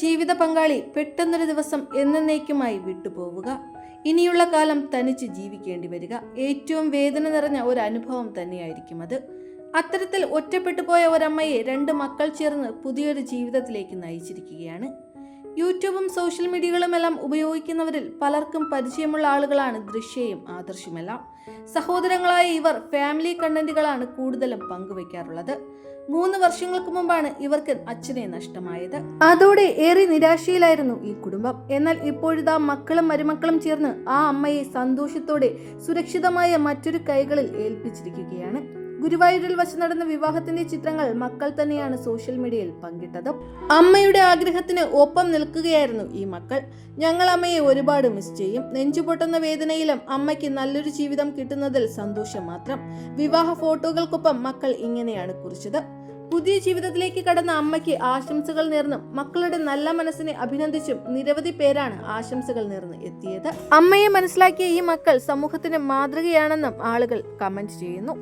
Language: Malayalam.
ജീവിത പങ്കാളി പെട്ടെന്നൊരു ദിവസം എന്നേക്കുമായി വിട്ടുപോവുക, ഇനിയുള്ള കാലം തനിച്ച് ജീവിക്കേണ്ടി വരിക ഏറ്റവും വേദന നിറഞ്ഞ ഒരു അനുഭവം തന്നെയായിരിക്കും അത്. അത്തരത്തിൽ ഒറ്റപ്പെട്ടു പോയ ഒരമ്മയെ 2 മക്കൾ ചേർന്ന് പുതിയൊരു ജീവിതത്തിലേക്ക് നയിച്ചിരിക്കുകയാണ്. യൂട്യൂബും സോഷ്യൽ മീഡിയകളുമെല്ലാം ഉപയോഗിക്കുന്നവരിൽ പലർക്കും പരിചയമുള്ള ആളുകളാണ് ദൃശ്യയും ആദർശുമെല്ലാം. സഹോദരങ്ങളായ ഇവർ ഫാമിലി കണ്ടന്റുകളാണ് കൂടുതലും പങ്കുവയ്ക്കാറുള്ളത്. 3 വർഷങ്ങൾക്ക് മുമ്പാണ് ഇവർക്ക് അച്ഛനെ നഷ്ടമായത്. അതോടെ ഏറെ നിരാശയിലായിരുന്നു ഈ കുടുംബം. എന്നാൽ ഇപ്പോഴിതാ മക്കളും മരുമക്കളും ചേർന്ന് ആ അമ്മയെ സന്തോഷത്തോടെ സുരക്ഷിതമായ മറ്റൊരു കൈകളിൽ ഏൽപ്പിച്ചിരിക്കുകയാണ്. ഗുരുവായൂരിൽ വച്ച് നടന്ന വിവാഹത്തിന്റെ ചിത്രങ്ങൾ മക്കൾ തന്നെയാണ് സോഷ്യൽ മീഡിയയിൽ പങ്കിട്ടത്. അമ്മയുടെ ആഗ്രഹത്തിന് ഒപ്പം നിൽക്കുകയായിരുന്നു ഈ മക്കൾ. ഞങ്ങൾ അമ്മയെ ഒരുപാട് മിസ് ചെയ്യും. നെഞ്ചുപൊട്ടുന്ന വേദനയിലും അമ്മയ്ക്ക് നല്ലൊരു ജീവിതം കിട്ടുന്നതിൽ സന്തോഷം മാത്രം. വിവാഹ ഫോട്ടോകൾക്കൊപ്പം മക്കൾ ഇങ്ങനെയാണ് കുറിച്ചത്. പുതിയ ജീവിതത്തിലേക്ക് കടന്ന അമ്മയ്ക്ക് ആശംസകൾ നേർന്നും മക്കളുടെ നല്ല മനസ്സിനെ അഭിനന്ദിച്ചും നിരവധി പേരാണ് ആശംസകൾ നേർന്ന് എത്തിയത്. അമ്മയെ മനസ്സിലാക്കിയ ഈ മക്കൾ സമൂഹത്തിന് മാതൃകയാണെന്നും ആളുകൾ കമന്റ് ചെയ്യുന്നു.